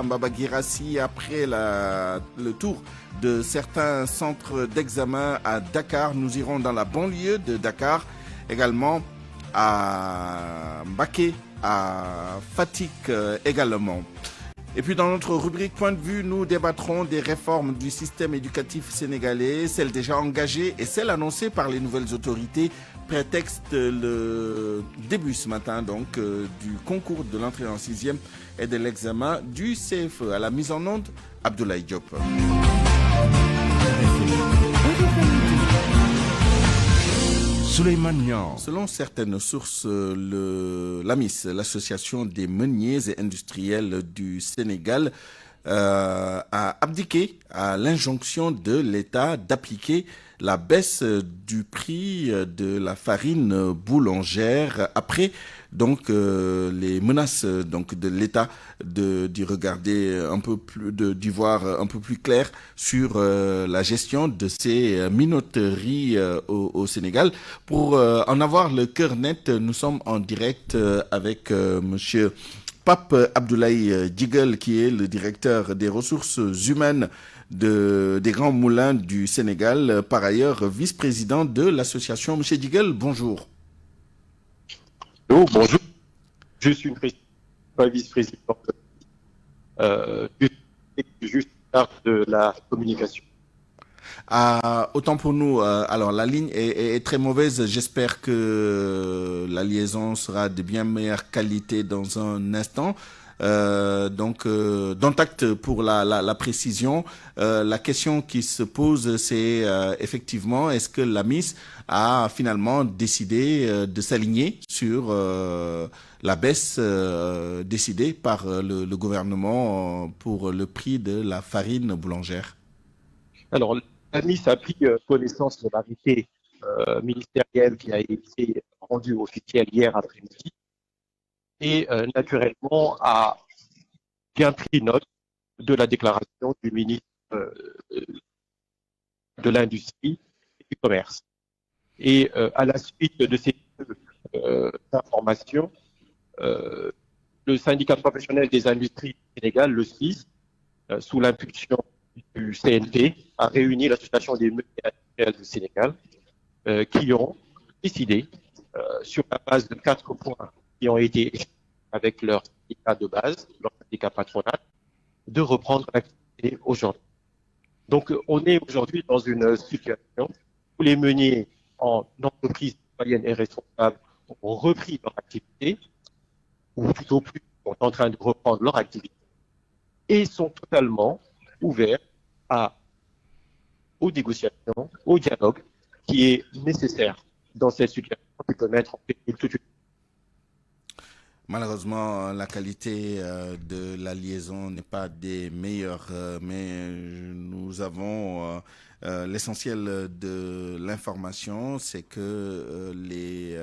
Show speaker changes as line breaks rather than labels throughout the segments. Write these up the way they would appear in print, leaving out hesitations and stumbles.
Mbaba Guirassy après le tour de certains centres d'examen à Dakar. Nous irons dans la banlieue de Dakar, également à Mbaké, à Fatick également. Et puis dans notre rubrique Point de vue, nous débattrons des réformes du système éducatif sénégalais, celles déjà engagées et celles annoncées par les nouvelles autorités, prétexte le début ce matin donc du concours de l'entrée en 6e et de l'examen du CFE. À la mise en onde, Abdoulaye Diop. Selon certaines sources, l'AMIS, l'Association des meuniers et industriels du Sénégal, a abdiqué à l'injonction de l'État d'appliquer la baisse du prix de la farine boulangère après donc les menaces donc de l'État d'y regarder un peu plus, d'y voir un peu plus clair sur la gestion de ces minoteries au Sénégal. Pour en avoir le cœur net, nous sommes en direct avec monsieur Pape Abdoulaye Djigal, qui est le directeur des ressources humaines des Grands Moulins du Sénégal, par ailleurs vice-président de l'association. Monsieur Djigal, bonjour.
Oh, bonjour. Je suis pas vice-président, juste de la communication.
Autant pour nous, alors la ligne est très mauvaise. J'espère que la liaison sera de bien meilleure qualité dans un instant. Donc, d'acte pour la précision. La question qui se pose, c'est effectivement, est-ce que l'AMIS a finalement décidé de s'aligner sur la baisse décidée par le gouvernement pour le prix de la farine boulangère?
Alors, l'AMIS a pris connaissance de l'arrêté ministériel qui a été rendu officiel hier après-midi et naturellement a bien pris note de la déclaration du ministre de l'Industrie et du Commerce. Et à la suite de ces informations, le syndicat professionnel des industries du Sénégal, le SPIS, sous l'impulsion du CNP, a réuni l'association des meuniers industriels du Sénégal qui ont décidé, sur la base de 4 points qui ont été échangés avec leur syndicat de base, leur syndicat patronal, de reprendre l'activité aujourd'hui. Donc, on est aujourd'hui dans une situation où les meuniers en entreprise citoyenne et responsable ont repris leur activité, ou plutôt plus, sont en train de reprendre leur activité, et sont totalement ouverts aux négociations, au dialogue qui est nécessaire dans cette situation qui peut mettre en péril tout de suite.
Malheureusement, la qualité de la liaison n'est pas des meilleures, mais nous avons l'essentiel de l'information, c'est que les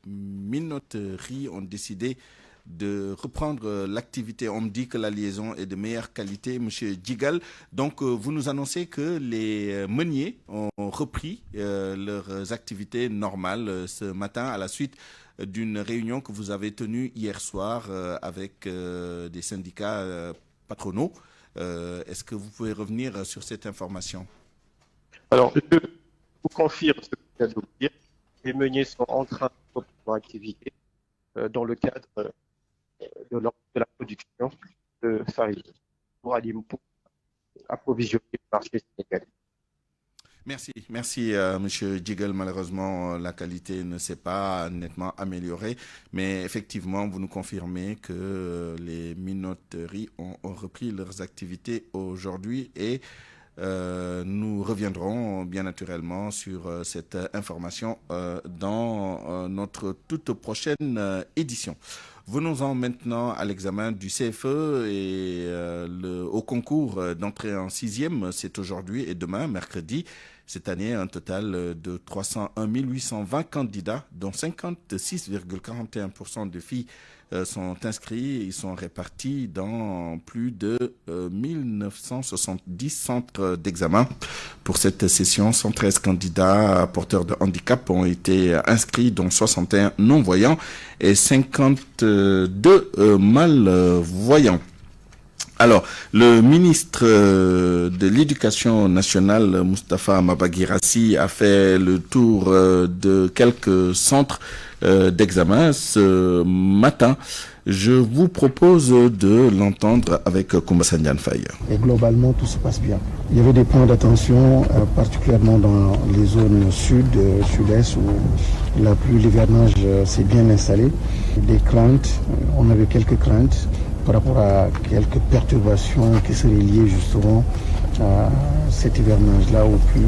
minoteries ont décidé de reprendre l'activité. On me dit que la liaison est de meilleure qualité, monsieur Djigal. Donc, vous nous annoncez que les meuniers ont repris leurs activités normales ce matin à la suite d'une réunion que vous avez tenue hier soir avec des syndicats patronaux. Est-ce que vous pouvez revenir sur cette information?
Alors, je vous confirme ce que je viens de vous dire. Les meuniers sont en train de reprendre leur activité dans le cadre de la production de farine pour approvisionner le marché sénégalais.
Merci monsieur Djigal. Malheureusement, la qualité ne s'est pas nettement améliorée, mais effectivement, vous nous confirmez que les minoteries ont repris leurs activités aujourd'hui et nous reviendrons bien naturellement sur cette information dans notre toute prochaine édition. Venons-en maintenant à l'examen du CFE et au concours d'entrée en 6e. C'est aujourd'hui et demain, mercredi. Cette année, un total de 301 820 candidats, dont 56,41% de filles sont inscrits. Ils sont répartis dans plus de 1970 centres d'examen. Pour cette session, 113 candidats porteurs de handicap ont été inscrits, dont 61 non-voyants et 52 malvoyants. Alors, le ministre de l'Éducation nationale, Moustapha Mabagirassi, a fait le tour de quelques centres d'examen ce matin. Je vous propose de l'entendre avec Koumba Sandiane Faye.
Et globalement, tout se passe bien. Il y avait des points d'attention, particulièrement dans les zones sud, sud-est, où la pluie, l'hivernage s'est bien installé. Des craintes, on avait quelques craintes par rapport à quelques perturbations qui seraient liées justement à cet hivernage-là au pluie,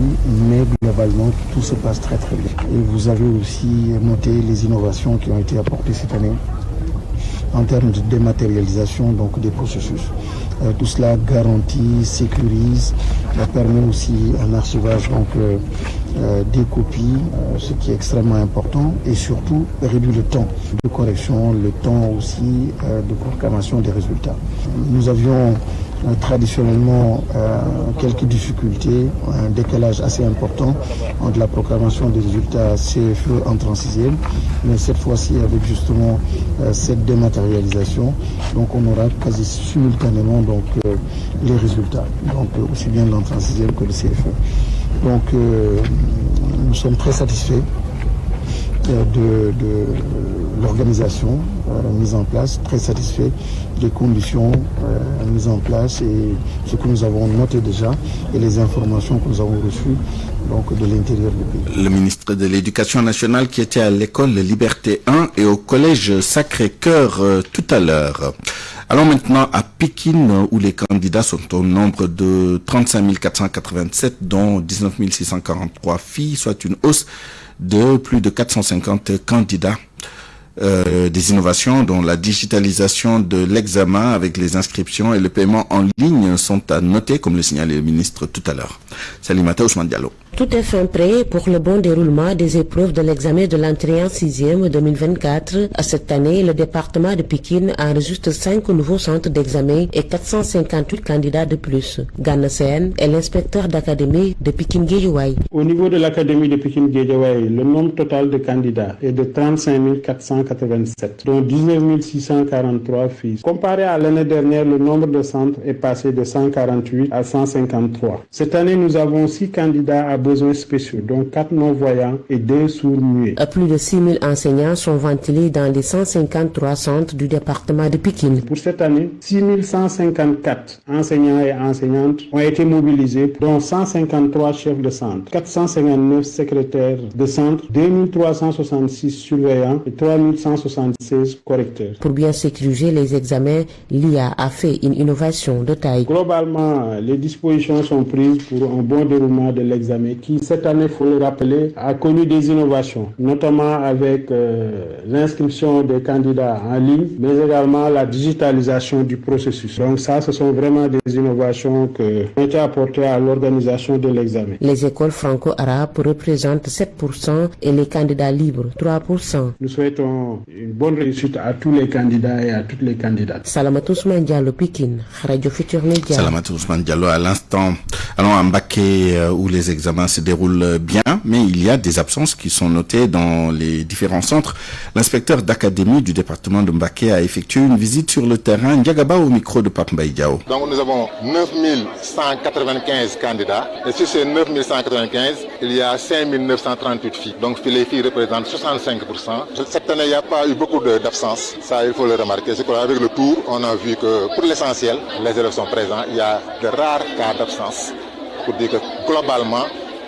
mais globalement tout se passe très très bien. Et vous avez aussi noté les innovations qui ont été apportées cette année en termes de dématérialisation donc des processus. Tout cela garantit, sécurise, permet aussi un archivage donc, des copies, ce qui est extrêmement important, et surtout réduit le temps de correction, le temps aussi de proclamation des résultats. Nous avions traditionnellement quelques difficultés, un décalage assez important entre la proclamation des résultats CFE entrant en 6e, mais cette fois-ci avec justement cette dématérialisation, donc on aura quasi simultanément donc, les résultats, donc aussi bien l'entrée en 6e que le CFE. Donc nous sommes très satisfaits de l'organisation mise en place, très satisfait des conditions mises en place et ce que nous avons noté déjà et les informations que nous avons reçues donc, de l'intérieur du pays.
Le ministre de l'Éducation nationale qui était à l'école Liberté 1 et au collège Sacré-Cœur tout à l'heure. Allons maintenant à Pékin où les candidats sont au nombre de 35 487 dont 19 643 filles, soit une hausse de plus de 450 candidats. Des innovations dont la digitalisation de l'examen avec les inscriptions et le paiement en ligne sont à noter, comme le signalait le ministre tout à l'heure. Salimata Ousmane Diallo.
Tout est fin prêt pour le bon déroulement des épreuves de l'examen de l'entrée en 6e 2024. Cette année, le département de Pékin enregistre 5 nouveaux centres d'examen et 458 candidats de plus. Gana Sen est l'inspecteur d'académie de Pékin-Guédiawaye.
Au niveau de l'académie de Pékin-Guédiawaye, le nombre total de candidats est de 35 487, dont 19 643 filles. Comparé à l'année dernière, le nombre de centres est passé de 148 à 153. Cette année, nous avons 6 candidats à besoins spéciaux, dont 4 non-voyants et 2 sourds-muets.
Plus de 6 000 enseignants sont ventilés dans les 153 centres du département de Pékin.
Pour cette année, 6 154 enseignants et enseignantes ont été mobilisés, dont 153 chefs de centre, 459 secrétaires de centre, 2 366 surveillants et 3 176 correcteurs.
Pour bien sécuriser les examens, l'IA a fait une innovation de taille.
Globalement, les dispositions sont prises pour un bon déroulement de l'examen qui, cette année, il faut le rappeler, a connu des innovations, notamment avec l'inscription des candidats en ligne, mais également la digitalisation du processus. Donc ça, ce sont vraiment des innovations qui ont été apportées à l'organisation de l'examen.
Les écoles franco-arabes représentent 7% et les candidats libres 3%.
Nous souhaitons une bonne réussite à tous les candidats et à toutes les candidates.
Salamatou Ousmane Diallo, Pékin, Radio Futur Média.
Salamatou Ousmane Diallo à l'instant. Allons à Mbaké où les examens se déroulent bien, mais il y a des absences qui sont notées dans les différents centres. L'inspecteur d'académie du département de Mbaké a effectué une visite sur le terrain. Ndiagaba au micro de Pape Mbaye Diao.
Donc nous avons 9 195 candidats et sur ces 9 195, il y a 5 938 filles. Donc les filles représentent 65%. Cette année, il n'y a pas eu beaucoup d'absence. Ça, il faut le remarquer. C'est qu'avec le tour, on a vu que pour l'essentiel, les élèves sont présents. Il y a de rares cas d'absence pour dire que globalement,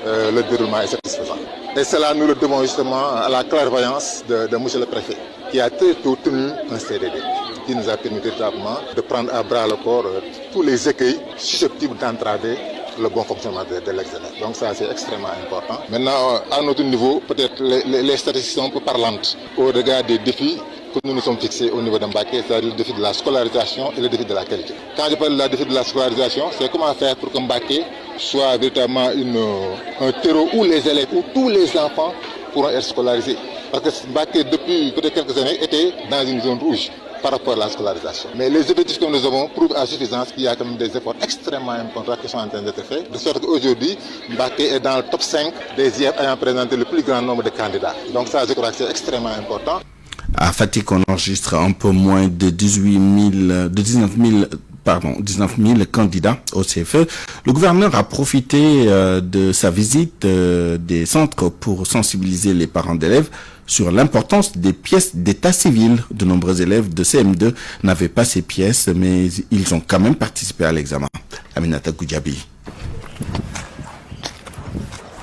le déroulement est satisfaisant. Et cela, nous le devons justement à la clairvoyance de M. le Préfet, qui a très tôt tenu un CDD, qui nous a permis véritablement de prendre à bras le corps tous les écueils susceptibles d'entraver le bon fonctionnement de l'examen. Donc ça, c'est extrêmement important. Maintenant, à notre niveau, peut-être les statistiques sont un peu parlantes au regard des défis que nous nous sommes fixés au niveau de Mbaké, c'est-à-dire le défi de la scolarisation et le défi de la qualité. Quand je parle de défi de la scolarisation, c'est comment faire pour que Mbaké soit véritablement un terreau où les élèves, où tous les enfants pourront être scolarisés. Parce que Mbaké, depuis peut-être quelques années, était dans une zone rouge par rapport à la scolarisation. Mais les objectifs que nous avons prouvent à suffisance qu'il y a quand même des efforts extrêmement importants qui sont en train d'être faits, de sorte qu'aujourd'hui, Mbaké est dans le top 5 des IEF ayant présenté le plus grand nombre de candidats. Donc ça, je crois que c'est extrêmement important.
À Fatick, on enregistre un peu moins de 19 000 candidats au CFE. Le gouverneur a profité de sa visite des centres pour sensibiliser les parents d'élèves sur l'importance des pièces d'état civil. De nombreux élèves de CM2 n'avaient pas ces pièces, mais ils ont quand même participé à l'examen. Aminata Goudjabi.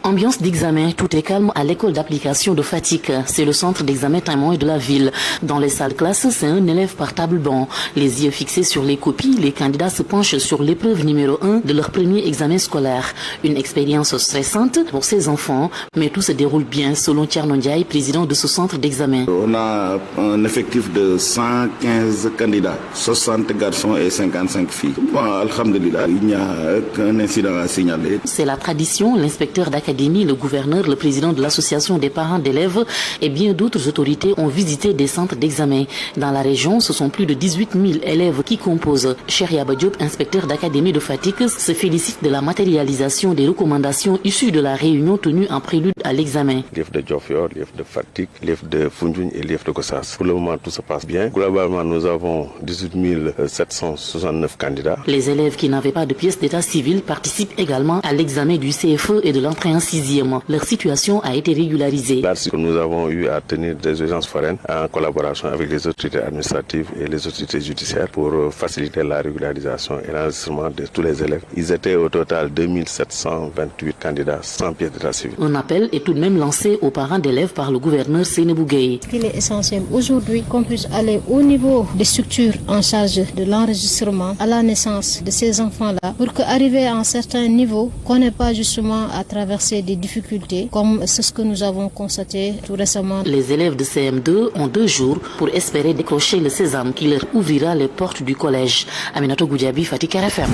Ambiance d'examen, tout est calme à l'école d'application de Fatick. C'est le centre d'examen témoin de la ville. Dans les salles classes, c'est un élève par table banc. Les yeux fixés sur les copies, les candidats se penchent sur l'épreuve numéro 1 de leur premier examen scolaire. Une expérience stressante pour ces enfants, mais tout se déroule bien selon Thierno Ndiaye, président de ce centre d'examen.
On a un effectif de 115 candidats, 60 garçons et 55 filles. Bon, alhamdulillah, il n'y a aucun incident à signaler.
C'est la tradition, l'inspecteur d'académie, le gouverneur, le président de l'association des parents d'élèves et bien d'autres autorités ont visité des centres d'examen. Dans la région, ce sont plus de 18 000 élèves qui composent. Cheria Badiop, inspecteur d'académie de Fatick, se félicite de la matérialisation des recommandations issues de la réunion tenue en prélude à l'examen.
L'IEF de Diofior, l'IEF de Fatick, l'IEF de Foundiougne et l'IEF de Gossas. Pour le moment, tout se passe bien. Globalement, nous avons 18 769 candidats.
Les élèves qui n'avaient pas de pièce d'état civil participent également à l'examen du CFE et de l'entrée en 6e. Leur situation a été régularisée.
Nous avons eu à tenir des audiences foraines en collaboration avec les autorités administratives et les autorités judiciaires pour faciliter la régularisation et l'enregistrement de tous les élèves. Ils étaient au total 2728 candidats sans pièce d'état civil.
Un appel est tout de même lancé aux parents d'élèves par le gouverneur Seynabou Gueye.
Il est essentiel aujourd'hui qu'on puisse aller au niveau des structures en charge de l'enregistrement à la naissance de ces enfants-là pour qu'arriver à un certain niveau, qu'on n'ait pas justement à traverser des difficultés comme c'est ce que nous avons constaté tout récemment.
Les élèves de CM2 ont 2 jours pour espérer décrocher le sésame qui leur ouvrira les portes du collège. Aminato Goudjabi, Fatick RFM.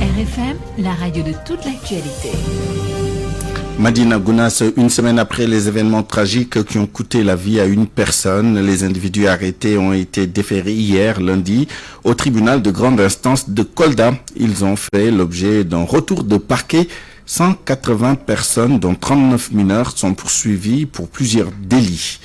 RFM, la radio de toute l'actualité.
Madina Gounas, une semaine après les événements tragiques qui ont coûté la vie à une personne, les individus arrêtés ont été déférés hier, lundi, au tribunal de grande instance de Kolda. Ils ont fait l'objet d'un retour de parquet. 180 personnes, dont 39 mineurs, sont poursuivies pour plusieurs délits.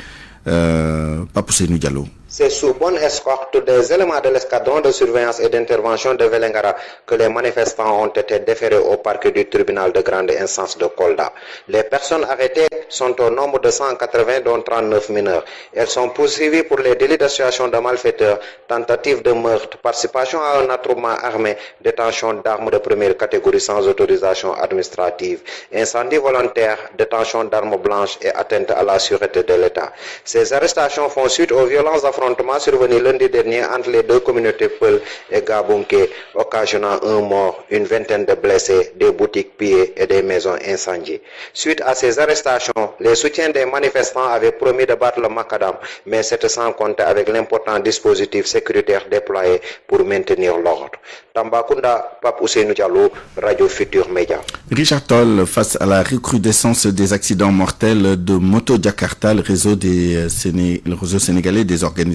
Papousseinou Diallo.
C'est sous bonne escorte des éléments de l'escadron de surveillance et d'intervention de Vélingara que les manifestants ont été déférés au parquet du tribunal de grande instance de Kolda. Les personnes arrêtées sont au nombre de 180, dont 39 mineurs. Elles sont poursuivies pour les délits d'association de malfaiteurs, tentative de meurtre, participation à un attroupement armé, détention d'armes de première catégorie sans autorisation administrative, incendie volontaire, détention d'armes blanches et atteinte à la sûreté de l'État. Ces arrestations font suite aux violences survenu lundi dernier entre les deux communautés Peul et Gabunké, occasionnant un mort, une vingtaine de blessés, des boutiques pillées et des maisons incendiées. Suite à ces arrestations, les soutiens des manifestants avaient promis de battre le macadam, mais c'est sans compter avec l'important dispositif sécuritaire déployé pour maintenir l'ordre. Tambacounda, Pape Ousseynou Diallo, Radio Futur Média.
Richard Toll, face à la recrudescence des accidents mortels de Moto Jakarta, le réseau sénégalais des organisations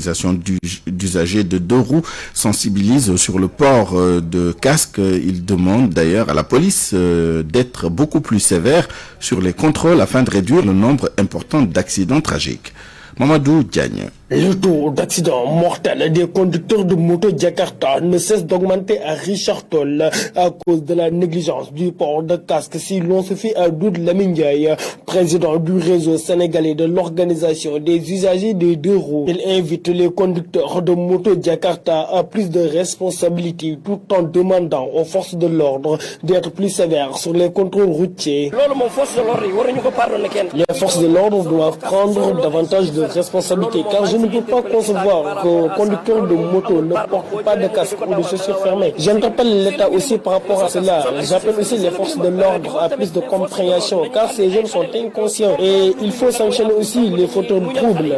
d'usagers de 2 roues sensibilise sur le port de casque. Il demande d'ailleurs à la police d'être beaucoup plus sévère sur les contrôles afin de réduire le nombre important d'accidents tragiques. Mamadou Diagne.
Le taux d'accidents mortels des conducteurs de moto Jakarta ne cesse d'augmenter à Richard Toll à cause de la négligence du port de casque, si l'on se fie à Doud Lamine, président du réseau sénégalais de l'organisation des usagers des 2 roues. Il invite les conducteurs de moto Jakarta à plus de responsabilités tout en demandant aux forces de l'ordre d'être plus sévères sur les contrôles routiers. Les forces de l'ordre doivent prendre davantage de responsabilités car je ne peux pas concevoir que conducteurs de moto ne portent pas de casque ou de chaussures fermées. J'interpelle l'État aussi par rapport à cela. J'appelle aussi les forces de l'ordre à plus de compréhension car ces jeunes sont inconscients et il faut sanctionner aussi les fauteurs de troubles.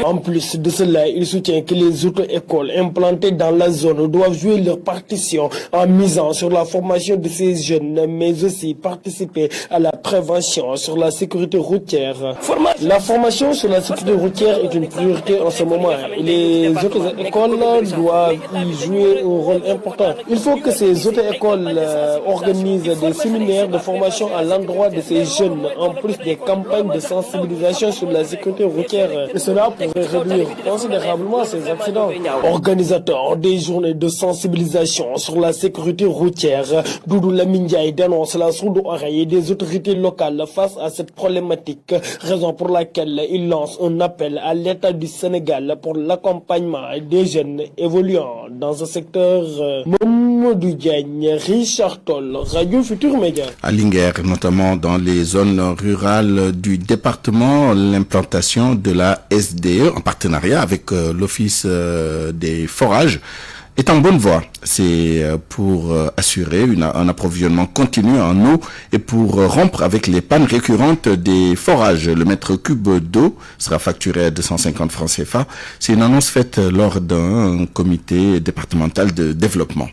En plus de cela, il soutient que les auto-écoles implantées dans la zone doivent jouer leur partition en misant sur la formation de ces jeunes mais aussi participer à la prévention sur la sécurité routière La formation sur la sécurité routière est une priorité en ce moment. Les auto-écoles doivent y jouer un rôle important. Il faut que ces auto-écoles organisent des séminaires de formation à l'endroit de ces jeunes, en plus des campagnes de sensibilisation sur la sécurité routière. Et cela pourrait réduire considérablement ces accidents. Organisateur des journées de sensibilisation sur la sécurité routière, Doudou Lamine Ndiaye dénonce la sourde oreille des autorités locales face à cette problématique, raison pour laquelle il lance un appel à l'État du Sénégal pour l'accompagnement des jeunes évoluant dans ce secteur. Mamadou Diagne, Richard Toll, Radio Futur Média.
À Linguère, notamment dans les zones rurales du département, l'implantation de la SDE en partenariat avec l'Office des forages est en bonne voie. C'est pour assurer un approvisionnement continu en eau et pour rompre avec les pannes récurrentes des forages. Le mètre cube d'eau sera facturé à 250 francs CFA. C'est une annonce faite lors d'un comité départemental de développement.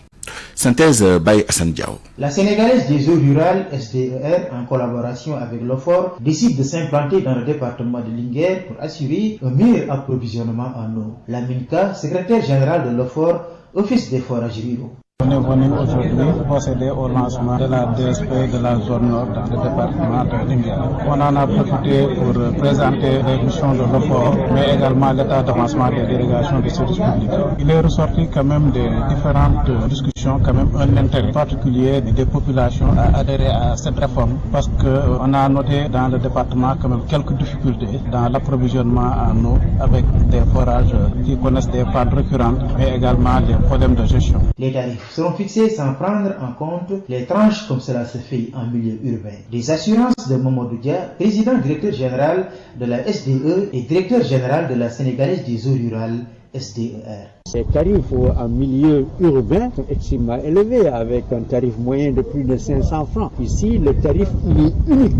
Synthèse by Hassan Diao.
La Sénégalaise des eaux rurales, SDER, en collaboration avec l'OFOR, décide de s'implanter dans le département de Linguère pour assurer un meilleur approvisionnement en eau. La MINCA, secrétaire générale de l'OFOR, Office des forages ruraux.
On est venu aujourd'hui procéder au lancement de la DSP de la zone nord dans le département de Linguère. On en a profité pour présenter les missions de l'OFOR, mais également l'état d'avancement des délégations des services publics. Il est ressorti quand même des différentes discussions, quand même un intérêt particulier des populations à adhérer à cette réforme, parce qu'on a noté dans le département quand même quelques difficultés dans l'approvisionnement en eau avec des forages qui connaissent des pannes récurrentes, mais également des problèmes de gestion.
Les tarifs seront fixés sans prendre en compte les tranches comme cela se fait en milieu urbain. Des assurances de Mamadou Dia, président directeur général de la SDE et directeur général de la Sénégalaise des eaux rurales, SDER.
Ces tarifs en milieu urbain sont extrêmement élevés, avec un tarif moyen de plus de 500 francs. Ici, le tarif il est unique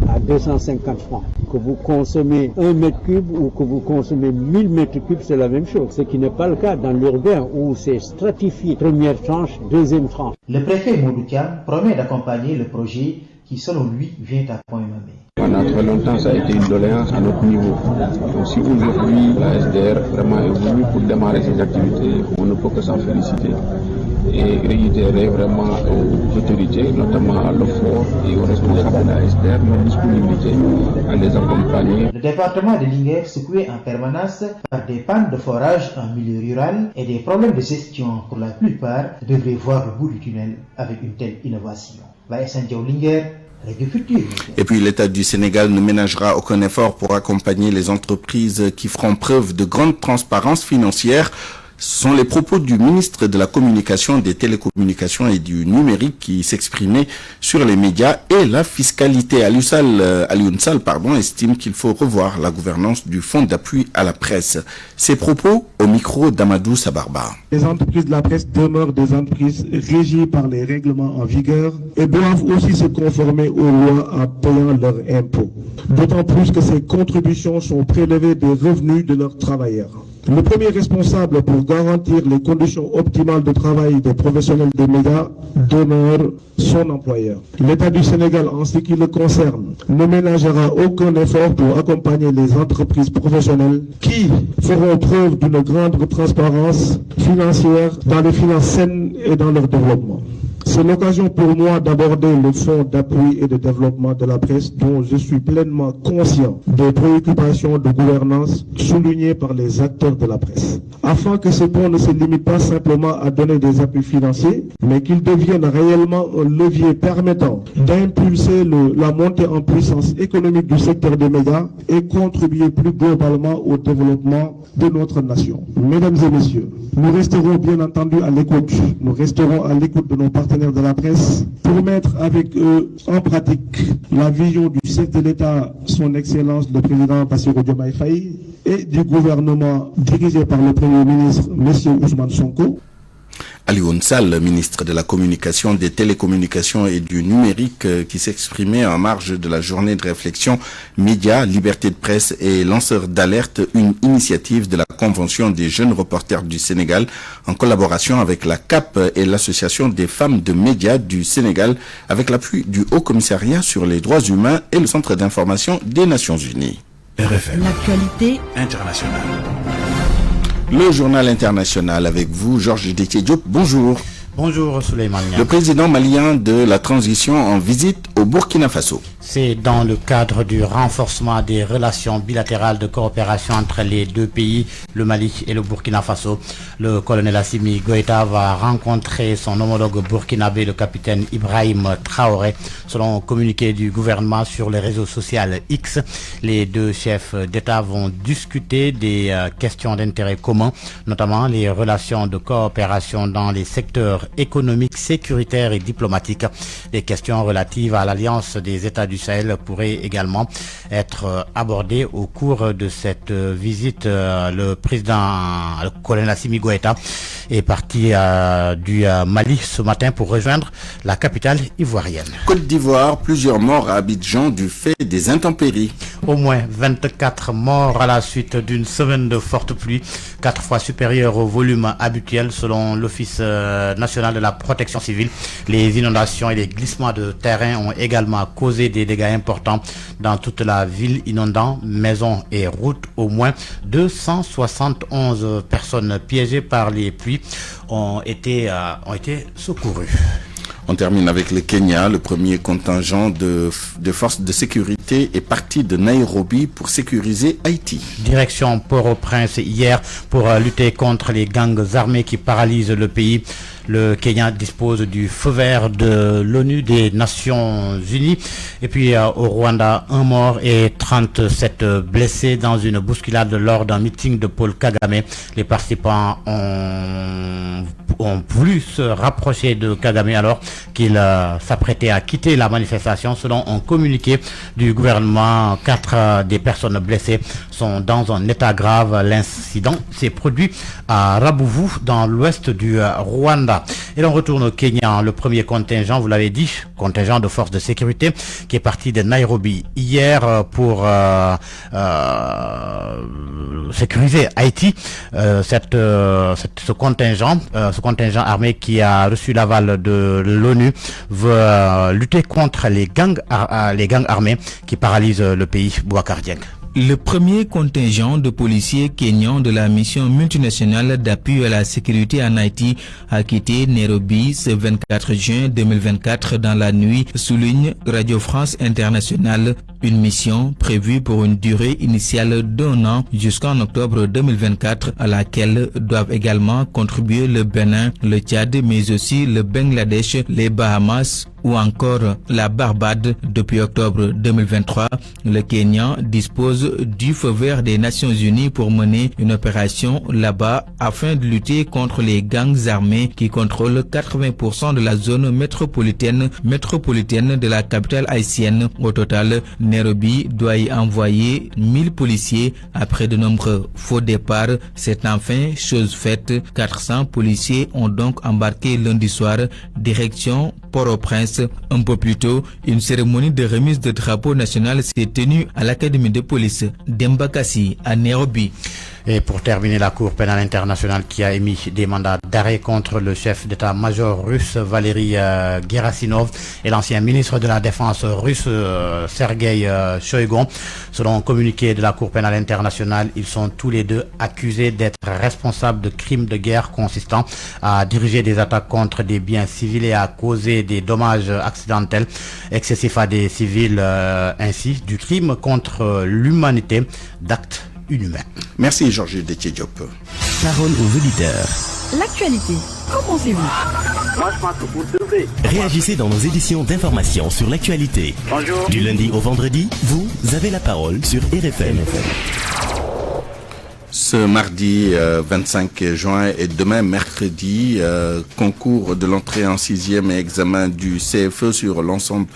à 250 francs. Que vous consommez 1 mètre cube ou que vous consommez 1000 mètres cubes, c'est la même chose. Ce qui n'est pas le cas dans l'urbain où c'est stratifié. Première tranche, deuxième tranche.
Le préfet Moudoukiam promet d'accompagner le projet qui, selon lui, vient à point nommé.
Pendant très longtemps, ça a été une doléance à notre niveau. Donc, si aujourd'hui la SDR vraiment est venue pour démarrer ses activités, on ne peut que s'en féliciter et réitérer vraiment aux autorités, notamment à l'OFOR et aux responsables de la SDR, notre disponibilité à les accompagner.
Le département de Linguère, secoué en permanence par des pannes de forage en milieu rural et des problèmes de gestion pour la plupart, devrait voir le bout du tunnel avec une telle innovation.
Et puis l'État du Sénégal ne ménagera aucun effort pour accompagner les entreprises qui feront preuve de grande transparence financière. Ce sont les propos du ministre de la Communication, des Télécommunications et du Numérique qui s'exprimait sur les médias et la fiscalité. Alioune Sall, estime qu'il faut revoir la gouvernance du Fonds d'appui à la presse. Ces propos au micro d'Amadou Sabarba.
Les entreprises de la presse demeurent des entreprises régies par les règlements en vigueur et doivent aussi se conformer aux lois en payant leurs impôts. D'autant plus que ces contributions sont prélevées des revenus de leurs travailleurs. Le premier responsable pour garantir les conditions optimales de travail des professionnels des médias demeure son employeur. L'État du Sénégal, en ce qui le concerne, ne ménagera aucun effort pour accompagner les entreprises professionnelles qui feront preuve d'une grande transparence financière dans les finances saines et dans leur développement. C'est l'occasion pour moi d'aborder le fonds d'appui et de développement de la presse dont je suis pleinement conscient des préoccupations de gouvernance soulignées par les acteurs de la presse. Afin que ce fonds ne se limite pas simplement à donner des appuis financiers, mais qu'il devienne réellement un levier permettant d'impulser la montée en puissance économique du secteur des médias et contribuer plus globalement au développement de notre nation. Mesdames et messieurs, nous resterons bien entendu à l'écoute. Nous resterons à l'écoute de nos partenaires de la presse pour mettre avec eux en pratique la vision du chef de l'État, son Excellence le Président Bassirou Diomaye Faye, et du gouvernement dirigé par le Premier ministre, M. Ousmane Sonko.
Alioune Sall, ministre de la Communication, des Télécommunications et du Numérique, qui s'exprimait en marge de la journée de réflexion Médias, liberté de presse et lanceurs d'alerte, une initiative de la Convention des jeunes reporters du Sénégal en collaboration avec la CAP et l'Association des femmes de médias du Sénégal avec l'appui du Haut Commissariat sur les droits humains et le Centre d'information des Nations Unies.
RFM. L'actualité
internationale.
Le journal international avec vous, Georges Détié Diop. Bonjour.
Bonjour Souleymane.
Le président malien de la transition en visite au Burkina Faso.
C'est dans le cadre du renforcement des relations bilatérales de coopération entre les deux pays, le Mali et le Burkina Faso. Le colonel Assimi Goïta va rencontrer son homologue burkinabé, le capitaine Ibrahim Traoré, selon un communiqué du gouvernement sur le réseau social X. Les deux chefs d'État vont discuter des questions d'intérêt commun, notamment les relations de coopération dans les secteurs économiques, sécuritaires et diplomatiques. Les questions relatives à l'alliance des États du Sahel pourraient également être abordées au cours de cette visite. Le colonel Assimi Goïta est parti du Mali ce matin pour rejoindre la capitale ivoirienne.
Côte d'Ivoire, plusieurs morts à Abidjan du fait des intempéries.
Au moins 24 morts à la suite d'une semaine de fortes pluies, 4 fois supérieure au volume habituel selon l'Office national de la protection civile. Les inondations et les glissements de terrain ont également causé des dégâts importants dans toute la ville, inondant maisons et routes. Au moins 271 personnes piégées par les pluies ont été secourues.
On termine avec le Kenya. Le premier contingent de forces de sécurité est parti de Nairobi pour sécuriser Haïti.
Direction Port-au-Prince hier pour lutter contre les gangs armés qui paralysent le pays. Le Kenya dispose du feu vert de l'ONU des Nations Unies. Et puis au Rwanda, 1 mort et 37 blessés dans une bousculade lors d'un meeting de Paul Kagame. Les participants ont voulu se rapprocher de Kagame alors qu'il s'apprêtait à quitter la manifestation. Selon un communiqué du gouvernement, 4 des personnes blessées sont dans un état grave. L'incident s'est produit à Rabuvu, dans l'ouest du Rwanda. Et l'on retourne au Kenya. Le premier contingent, vous l'avez dit, contingent de forces de sécurité qui est parti de Nairobi hier pour sécuriser Haïti. Ce contingent armé qui a reçu l'aval de l'ONU veut lutter contre les gangs armés qui paralysent le pays. Boubacar Dieng.
Le premier contingent de policiers kenyans de la mission multinationale d'appui à la sécurité en Haïti a quitté Nairobi ce 24 juin 2024 dans la nuit, souligne Radio France Internationale. Une mission prévue pour une durée initiale d'1 an jusqu'en octobre 2024 à laquelle doivent également contribuer le Bénin, le Tchad, mais aussi le Bangladesh, les Bahamas ou encore la Barbade. Depuis octobre 2023, le Kenya dispose du feu vert des Nations Unies pour mener une opération là-bas afin de lutter contre les gangs armés qui contrôlent 80% de la zone métropolitaine de la capitale haïtienne. Au total, Nairobi doit y envoyer 1000 policiers après de nombreux faux départs. C'est enfin chose faite. 400 policiers ont donc embarqué lundi soir direction Port-au-Prince. Un peu plus tôt, une cérémonie de remise de drapeau national s'est tenue à l'Académie de police d'Embakassi à Nairobi.
Et pour terminer, la Cour pénale internationale qui a émis des mandats d'arrêt contre le chef d'état-major russe Valery Gerasimov et l'ancien ministre de la Défense russe Sergei Shoigu. Selon un communiqué de la Cour pénale internationale, ils sont tous les deux accusés d'être responsables de crimes de guerre consistant à diriger des attaques contre des biens civils et à causer des dommages accidentels excessifs à des civils, ainsi du crime contre l'humanité, d'actes inhumains.
Merci Georges Détié Diop.
Parole aux auditeurs.
L'actualité, qu'en pensez-vous?
Moi, je pense que vous devez.
Réagissez dans nos éditions d'information sur l'actualité.
Bonjour.
Du lundi au vendredi, vous avez la parole sur RFM.
Ce mardi 25 juin et demain mercredi, concours de l'entrée en 6e et examen du CFE sur l'ensemble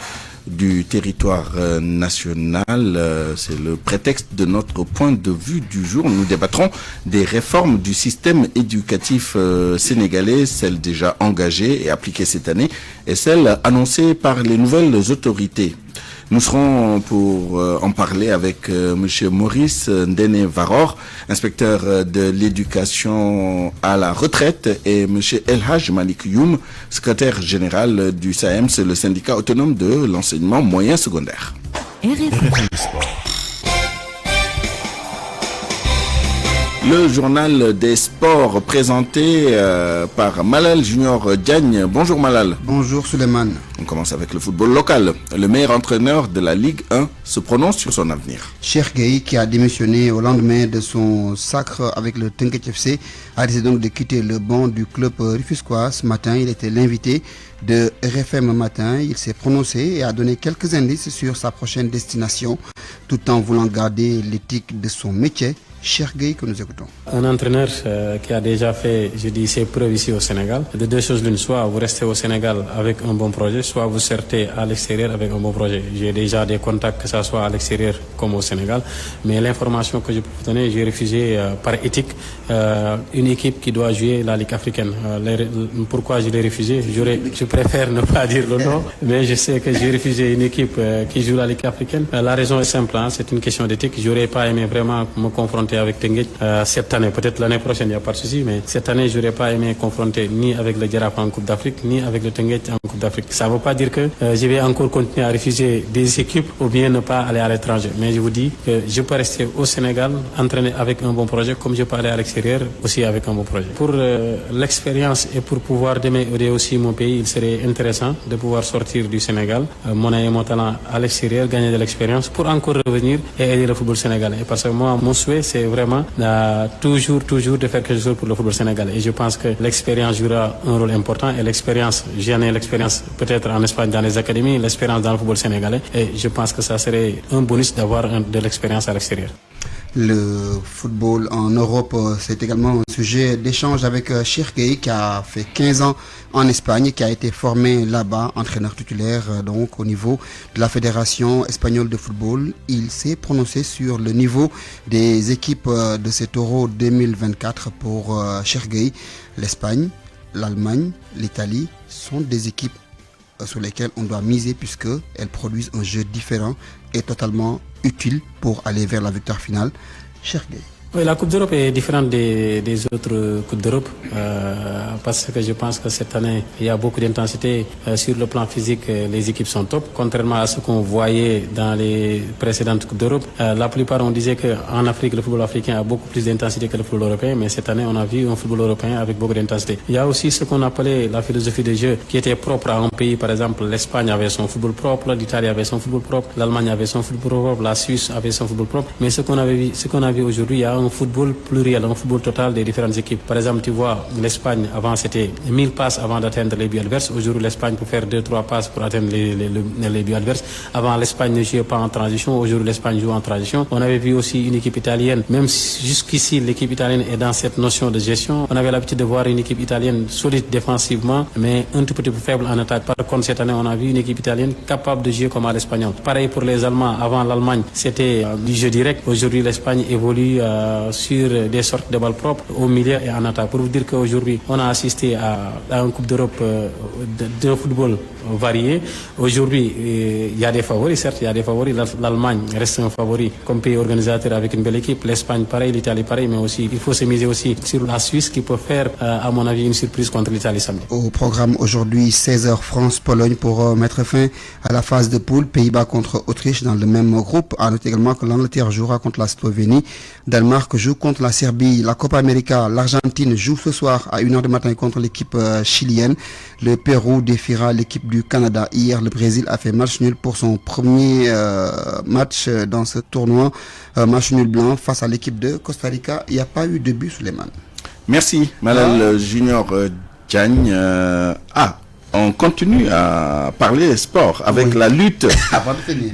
du territoire national. C'est le prétexte de notre point de vue du jour. Nous débattrons des réformes du système éducatif sénégalais, celles déjà engagées et appliquées cette année et celles annoncées par les nouvelles autorités. Nous serons pour en parler avec monsieur Maurice Ndene Varor, inspecteur de l'éducation à la retraite, et monsieur Elhaj Malik Youm, secrétaire général du SAEMS, le syndicat autonome de l'enseignement moyen secondaire. Le journal des sports présenté par Malal Junior Diagne. Bonjour Malal.
Bonjour Suleiman.
On commence avec le football local. Le meilleur entraîneur de la Ligue 1 se prononce sur son avenir.
Cheikh Gueye, qui a démissionné au lendemain de son sacre avec le Teungueth FC, a décidé donc de quitter le banc du club rufisquois. Ce matin, il était l'invité de RFM Matin. Il s'est prononcé et a donné quelques indices sur sa prochaine destination, tout en voulant garder l'éthique de son métier. Cheikh Gueye, que nous écoutons.
Un entraîneur qui a déjà fait, je dis, ses preuves ici au Sénégal. De deux choses l'une, soit vous restez au Sénégal avec un bon projet, soit vous sortez à l'extérieur avec un bon projet. J'ai déjà des contacts, que ce soit à l'extérieur comme au Sénégal. Mais l'information que je peux vous donner, j'ai refusé par éthique une équipe qui doit jouer la Ligue africaine. Pourquoi je l'ai refusé? Je préfère ne pas dire le nom, mais je sais que j'ai refusé une équipe qui joue la Ligue africaine. La raison est simple, c'est une question d'éthique. J'aurais pas aimé vraiment me confronter avec Teungueth cette année. Peut-être l'année prochaine, il n'y a pas de souci, mais cette année, je n'aurais pas aimé confronter ni avec le Jaraaf en Coupe d'Afrique, ni avec le Teungueth en Coupe d'Afrique. Ça ne veut pas dire que je vais encore continuer à refuser des équipes ou bien ne pas aller à l'étranger. Mais je vous dis que je peux rester au Sénégal, entraîner avec un bon projet, comme je peux aller à l'extérieur aussi avec un bon projet. Pour l'expérience et pour pouvoir demain aider aussi mon pays, il serait intéressant de pouvoir sortir du Sénégal, monnaie et mon talent à l'extérieur, gagner de l'expérience pour encore revenir et aider le football sénégalais. Et parce que moi, mon souhait, c'est vraiment toujours de faire quelque chose pour le football sénégalais. Et je pense que l'expérience jouera un rôle important. Et l'expérience, j'en ai l'expérience peut-être en Espagne dans les académies, l'expérience dans le football sénégalais. Et je pense que ça serait un bonus d'avoir de l'expérience à l'extérieur.
Le football en Europe, c'est également un sujet d'échange avec Cheikh Gueye, qui a fait 15 ans en Espagne, qui a été formé là-bas, entraîneur titulaire donc au niveau de la Fédération espagnole de football. Il s'est prononcé sur le niveau des équipes de cet Euro 2024 pour Cheikh Gueye. L'Espagne, l'Allemagne, l'Italie sont des équipes sur lesquelles on doit miser puisqu'elles produisent un jeu différent et totalement utile pour aller vers la victoire finale. Cheikh Gueye.
Oui, la Coupe d'Europe est différente des autres Coupes d'Europe parce que je pense que cette année, il y a beaucoup d'intensité. Sur le plan physique, les équipes sont top. Contrairement à ce qu'on voyait dans les précédentes Coupes d'Europe, la plupart on disait qu'en Afrique, le football africain a beaucoup plus d'intensité que le football européen, mais cette année, on a vu un football européen avec beaucoup d'intensité. Il y a aussi ce qu'on appelait la philosophie de jeu qui était propre à un pays. Par exemple, l'Espagne avait son football propre, l'Italie avait son football propre, l'Allemagne avait son football propre, la Suisse avait son football propre. Mais ce qu'on a vu aujourd'hui, il y a un football pluriel, un football total des différentes équipes. Par exemple, tu vois, l'Espagne, avant, c'était 1000 passes avant d'atteindre les buts adverses. Aujourd'hui, l'Espagne peut faire 2-3 passes pour atteindre les buts adverses. Avant, l'Espagne ne jouait pas en transition. Aujourd'hui, l'Espagne joue en transition. On avait vu aussi une équipe italienne. Même si jusqu'ici, l'équipe italienne est dans cette notion de gestion. On avait l'habitude de voir une équipe italienne solide défensivement, mais un tout petit peu faible en attaque. Par contre, cette année, on a vu une équipe italienne capable de jouer comme à l'espagnol. Pareil pour les Allemands. Avant, l'Allemagne, c'était du jeu direct. Aujourd'hui, l'Espagne évolue sur des sortes de balles propres au milieu et en attaque. Pour vous dire qu'aujourd'hui, on a assisté à une Coupe d'Europe de football varié. Aujourd'hui, il y a des favoris, certes, il y a des favoris. L'Allemagne reste un favori comme pays organisateur avec une belle équipe. L'Espagne, pareil, l'Italie, pareil, mais aussi, il faut se miser aussi sur la Suisse qui peut faire, à mon avis, une surprise contre l'Italie samedi.
Au programme aujourd'hui, 16h France-Pologne pour mettre fin à la phase de poule. Pays-Bas contre Autriche dans le même groupe. À noter également que l'Angleterre jouera contre la Slovénie. Danemark joue contre la Serbie. La Copa América, l'Argentine joue ce soir à 1h du matin contre l'équipe chilienne. Le Pérou défiera l'équipe du Canada. Hier, le Brésil a fait match nul pour son premier match dans ce tournoi. Match nul blanc face à l'équipe de Costa Rica. Il n'y a pas eu de but, Suleiman.
Merci, Malal Junior Diagne. On continue à parler sport avec la lutte.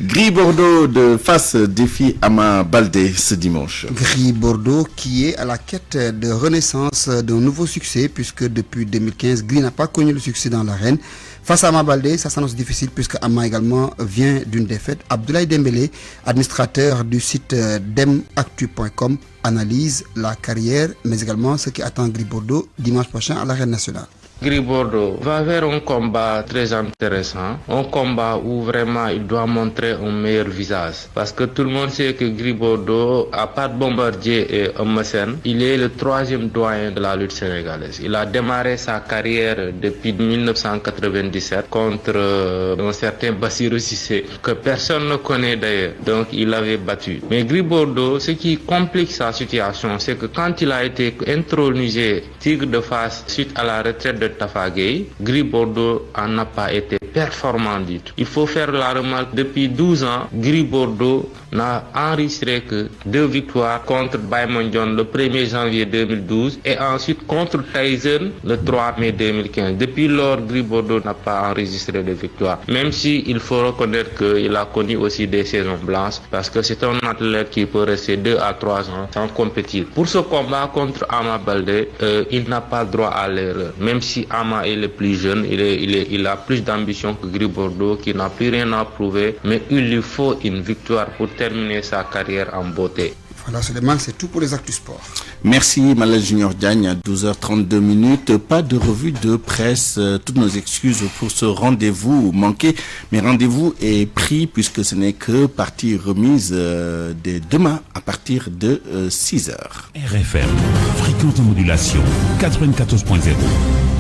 Gris Bordeaux de face défie Ama Baldé ce dimanche.
Gris Bordeaux qui est à la quête de renaissance d'un nouveau succès puisque depuis 2015, Gris n'a pas connu le succès dans l'arène. Face à Ama Baldé, ça s'annonce difficile puisque Ama également vient d'une défaite. Abdoulaye Dembélé, administrateur du site demactu.com, analyse la carrière mais également ce qui attend Gris Bordeaux dimanche prochain à l'arène nationale.
Gris Bordeaux va vers un combat très intéressant, un combat où vraiment il doit montrer un meilleur visage. Parce que tout le monde sait que Gris Bordeaux, à part Bombardier et Eumeu Sène, il est le 3e doyen de la lutte sénégalaise. Il a démarré sa carrière depuis 1997 contre un certain Bassirou Cissé, que personne ne connaît d'ailleurs. Donc il l'avait battu. Mais Gris Bordeaux, ce qui complique sa situation, c'est que quand il a été intronisé Tigre de Fass suite à la retraite de Tafa Gueye, Gris Bordeaux n'a pas été performant du tout. Il faut faire la remarque, depuis 12 ans, Gris Bordeaux n'a enregistré que 2 victoires contre Baymondjon le 1er janvier 2012 et ensuite contre Tyson le 3 mai 2015. Depuis lors, Gris Bordeaux n'a pas enregistré de victoire. Même si il faut reconnaître qu'il a connu aussi des saisons blanches parce que c'est un athlète qui peut rester 2 à 3 ans sans compétir. Pour ce combat contre Ama Baldé, il n'a pas droit à l'erreur. Même si Ama est le plus jeune, il a plus d'ambition que Gris Bordeaux qui n'a plus rien à prouver, mais il lui faut une victoire pour terminer sa carrière en beauté.
Voilà, Souleymane, c'est tout pour les actus sport.
Merci Malal Junior Diagne, à 12h32. Pas de revue de presse. Toutes nos excuses pour ce rendez-vous manqué. Mais rendez-vous est pris puisque ce n'est que partie remise dès demain à partir de 6h.
RFM, fréquence de modulation 94.0,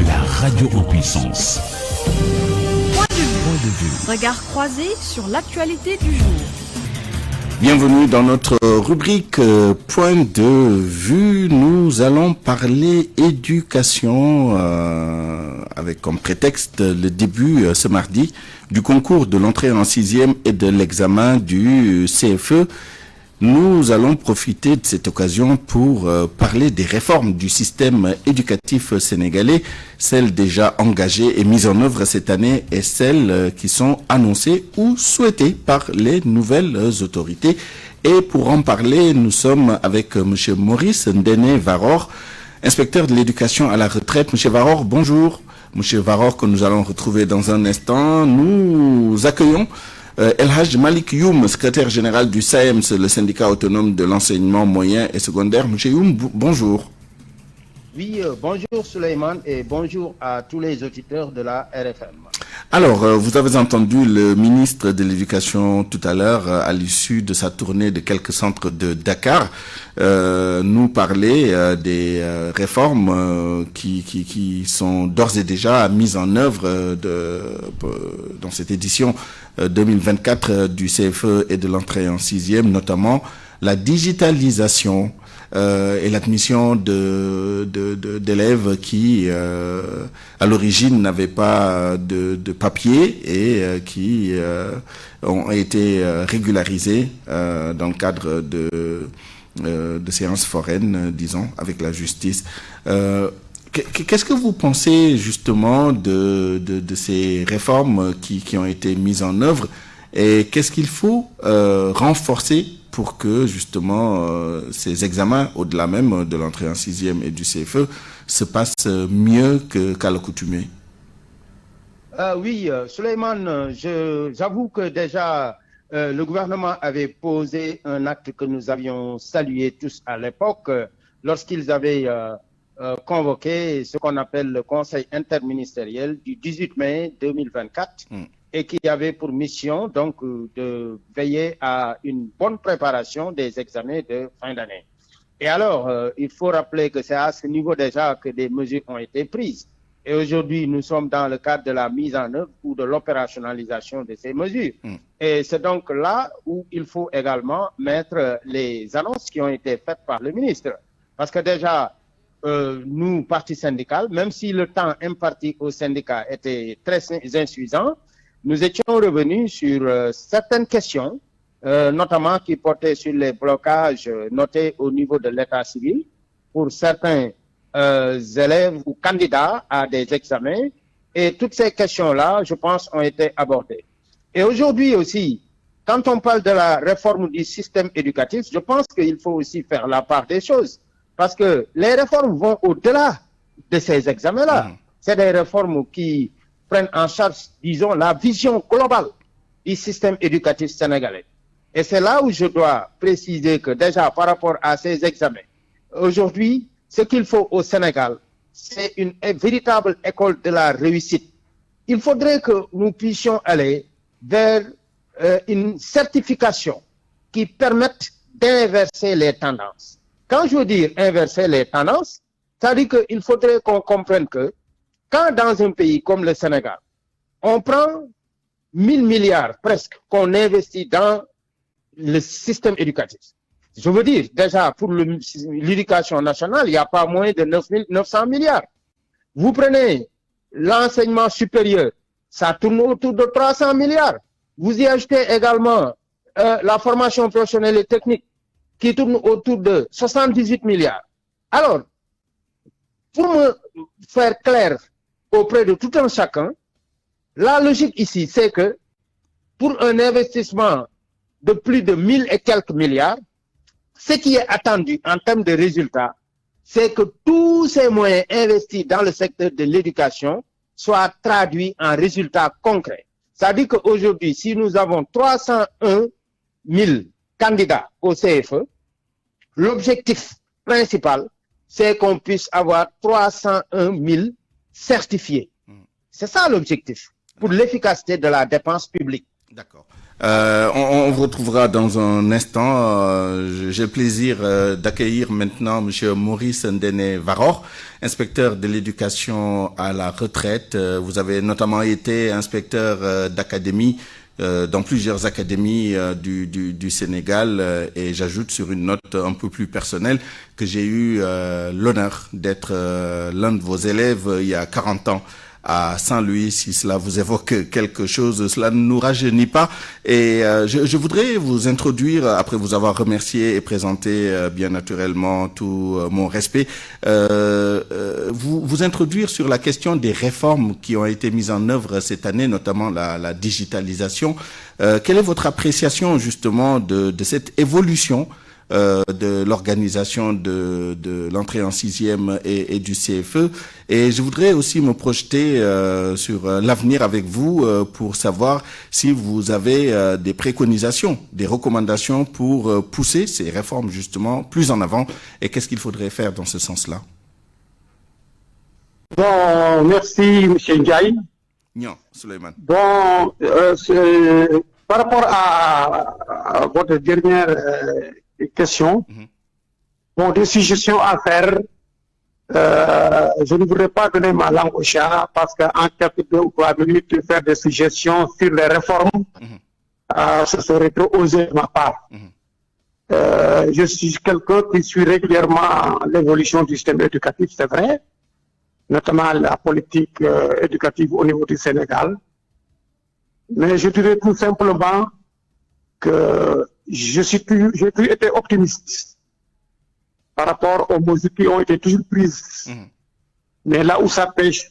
la radio en puissance.
Point de vue. Regard croisé sur l'actualité du jour.
Bienvenue dans notre rubrique Point de vue. Nous allons parler éducation avec comme prétexte le début ce mardi du concours de l'entrée en 6e et de l'examen du CFE. Nous allons profiter de cette occasion pour parler des réformes du système éducatif sénégalais, celles déjà engagées et mises en œuvre cette année et celles qui sont annoncées ou souhaitées par les nouvelles autorités. Et pour en parler, nous sommes avec M. Maurice Ndene Varor, inspecteur de l'éducation à la retraite. M. Varor, bonjour. M. Varor, que nous allons retrouver dans un instant. Nous accueillons El Hadj Malik Youm, secrétaire général du SAEMS, le syndicat autonome de l'enseignement moyen et secondaire. Monsieur Youm, bonjour.
Oui, bonjour Souleymane et bonjour à tous les auditeurs de la RFM.
Alors, vous avez entendu le ministre de l'Éducation tout à l'heure, à l'issue de sa tournée de quelques centres de Dakar, nous parler des réformes qui sont d'ores et déjà mises en œuvre dans cette édition 2024 du CFE et de l'entrée en 6e, notamment la digitalisation et l'admission d'élèves qui, à l'origine, n'avaient pas de papier et qui ont été régularisés dans le cadre de séances foraines, disons, avec la justice. Qu'est-ce que vous pensez justement de ces réformes qui ont été mises en œuvre et qu'est-ce qu'il faut renforcer pour que justement ces examens, au-delà même de l'entrée en 6e et du CFE, se passent mieux qu'à l'accoutumée?
Oui, Souleymane, j'avoue que déjà le gouvernement avait posé un acte que nous avions salué tous à l'époque lorsqu'ils avaient convoqué ce qu'on appelle le Conseil interministériel du 18 mai 2024 et qui avait pour mission donc de veiller à une bonne préparation des examens de fin d'année. Et alors, il faut rappeler que c'est à ce niveau déjà que des mesures ont été prises. Et aujourd'hui, nous sommes dans le cadre de la mise en œuvre ou de l'opérationnalisation de ces mesures. Et c'est donc là où il faut également mettre les annonces qui ont été faites par le ministre. Parce que déjà, nous, parti syndical, même si le temps imparti aux syndicats était très insuffisant, nous étions revenus sur certaines questions, notamment qui portaient sur les blocages notés au niveau de l'état civil pour certains élèves ou candidats à des examens. Et toutes ces questions-là, je pense, ont été abordées. Et aujourd'hui aussi, quand on parle de la réforme du système éducatif, je pense qu'il faut aussi faire la part des choses. Parce que les réformes vont au-delà de ces examens-là. C'est des réformes qui prennent en charge, disons, la vision globale du système éducatif sénégalais. Et c'est là où je dois préciser que déjà par rapport à ces examens, aujourd'hui, ce qu'il faut au Sénégal, c'est une véritable école de la réussite. Il faudrait que nous puissions aller vers une certification qui permette d'inverser les tendances. Quand je veux dire inverser les tendances, ça veut dire qu'il faudrait qu'on comprenne que quand dans un pays comme le Sénégal, on prend 1000 milliards presque qu'on investit dans le système éducatif. Je veux dire, déjà, pour l'éducation nationale, il n'y a pas moins de 900 milliards. Vous prenez l'enseignement supérieur, ça tourne autour de 300 milliards. Vous y ajoutez également la formation professionnelle et technique, qui tourne autour de 78 milliards. Alors, pour me faire clair auprès de tout un chacun, la logique ici, c'est que pour un investissement de plus de 1000 et quelques milliards, ce qui est attendu en termes de résultats, c'est que tous ces moyens investis dans le secteur de l'éducation soient traduits en résultats concrets. C'est-à-dire qu'aujourd'hui, si nous avons 301 000 candidats au CFE, l'objectif principal, c'est qu'on puisse avoir 301 000 certifiés. C'est ça l'objectif, pour l'efficacité de la dépense publique.
D'accord. On vous retrouvera dans un instant. J'ai le plaisir d'accueillir maintenant M. Maurice Ndene Varor, inspecteur de l'éducation à la retraite. Vous avez notamment été inspecteur d'académie dans plusieurs académies du Sénégal, et j'ajoute sur une note un peu plus personnelle que j'ai eu l'honneur d'être l'un de vos élèves il y a 40 ans à Saint-Louis. Si cela vous évoque quelque chose, cela ne nous rajeunit pas. Et je voudrais vous introduire, après vous avoir remercié et présenté bien naturellement tout mon respect, vous introduire sur la question des réformes qui ont été mises en œuvre cette année, notamment la digitalisation. Quelle est votre appréciation justement de cette évolution de l'organisation de l'entrée en 6e et du CFE? Et je voudrais aussi me projeter sur l'avenir avec vous pour savoir si vous avez des préconisations, des recommandations pour pousser ces réformes justement plus en avant, et qu'est-ce qu'il faudrait faire dans ce sens-là?
Bon, merci M. Ndiaye.
Non, Souleymane.
Bon, par rapport à votre dernière question, bon, des suggestions à faire, je ne voudrais pas donner ma langue au chat, parce qu'en quelques 2 ou 3 minutes, faire des suggestions sur les réformes, ce serait trop osé de ma part. Je suis quelqu'un qui suit régulièrement l'évolution du système éducatif, c'est vrai, notamment la politique éducative au niveau du Sénégal. Mais je dirais tout simplement que j'ai toujours été optimiste par rapport aux mesures qui ont été toujours prises. Mais là où ça pêche,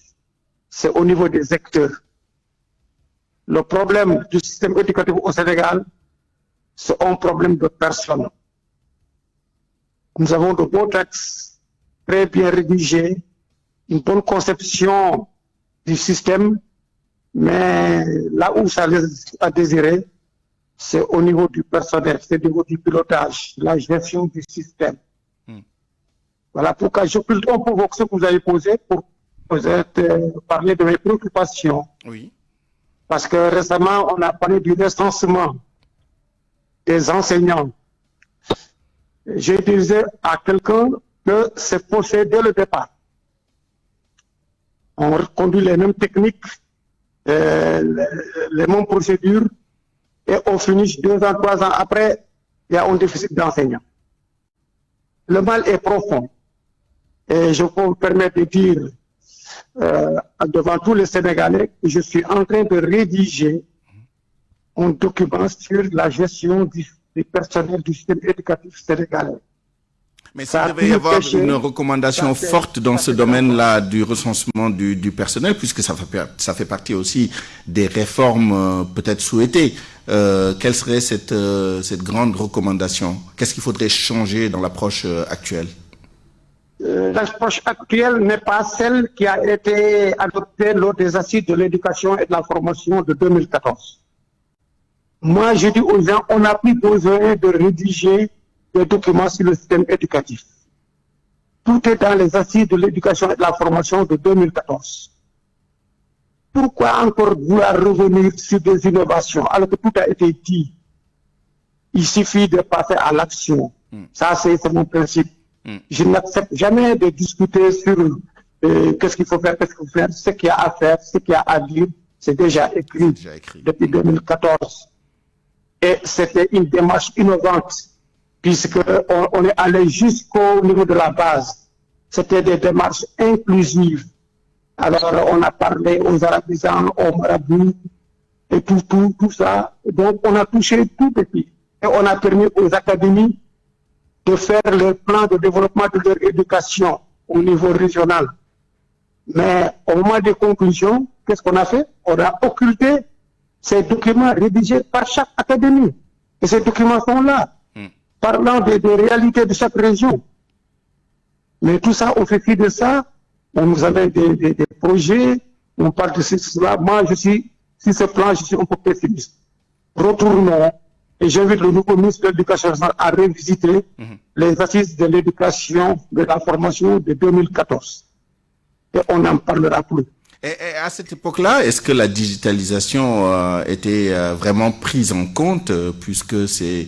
c'est au niveau des acteurs. Le problème du système éducatif au Sénégal, c'est un problème de personnes. Nous avons de beaux textes très bien rédigés, une bonne conception du système, mais là où ça laisse à désirer, c'est au niveau du personnel, c'est au niveau du pilotage, la gestion du système. Voilà pourquoi je peux un peu ce que vous avez posé pour parler de mes préoccupations.
Oui.
Parce que récemment, on a parlé du recensement des enseignants. J'ai disais à quelqu'un que c'est faussé dès le départ. On reconduit les mêmes techniques, les mêmes procédures, et on finit 2 ans, 3 ans après, il y a un déficit d'enseignants. Le mal est profond. Et je peux me permettre de dire devant tous les Sénégalais que je suis en train de rédiger un document sur la gestion du personnel du système éducatif sénégalais.
Mais s'il devait y avoir une recommandation forte dans ce domaine-là du recensement du personnel, puisque ça fait partie aussi des réformes peut-être souhaitées, quelle serait cette grande recommandation? Qu'est-ce qu'il faudrait changer dans l'approche actuelle?
L'approche actuelle n'est pas celle qui a été adoptée lors des assises de l'éducation et de la formation de 2014. Moi, je dis aux gens, on n'a plus besoin de rédiger des documents sur le système éducatif. Tout est dans les assises de l'éducation et de la formation de 2014. Pourquoi encore vouloir revenir sur des innovations alors que tout a été dit? Il suffit de passer à l'action. Ça, c'est mon principe. Je n'accepte jamais de discuter sur qu'est-ce qu'il faut faire, qu'est-ce qu'il faut faire. Ce qu'il y a à faire, ce qu'il y a à dire, c'est déjà écrit depuis 2014. Et c'était une démarche innovante, puisqu'on est allé jusqu'au niveau de la base. C'était des démarches inclusives. Alors, on a parlé aux arabisans, aux marabouts, et tout ça. Donc, on a touché tout petit. Et on a permis aux académies de faire leur plan de développement de leur éducation au niveau régional. Mais au moment des conclusions, qu'est-ce qu'on a fait? On a occulté ces documents rédigés par chaque académie. Et ces documents sont là, parlant des réalités de chaque région. Mais tout ça, on fait fi de ça. On nous amène des projets, on parle de cela. Moi, sur ce plan, je suis un peu pessimiste. Retournons, et j'invite le nouveau ministre de l'Éducation nationale à revisiter les assises de l'éducation, de la formation de 2014. Et on n'en parlera plus.
Et à cette époque-là, est-ce que la digitalisation était vraiment prise en compte, puisque c'est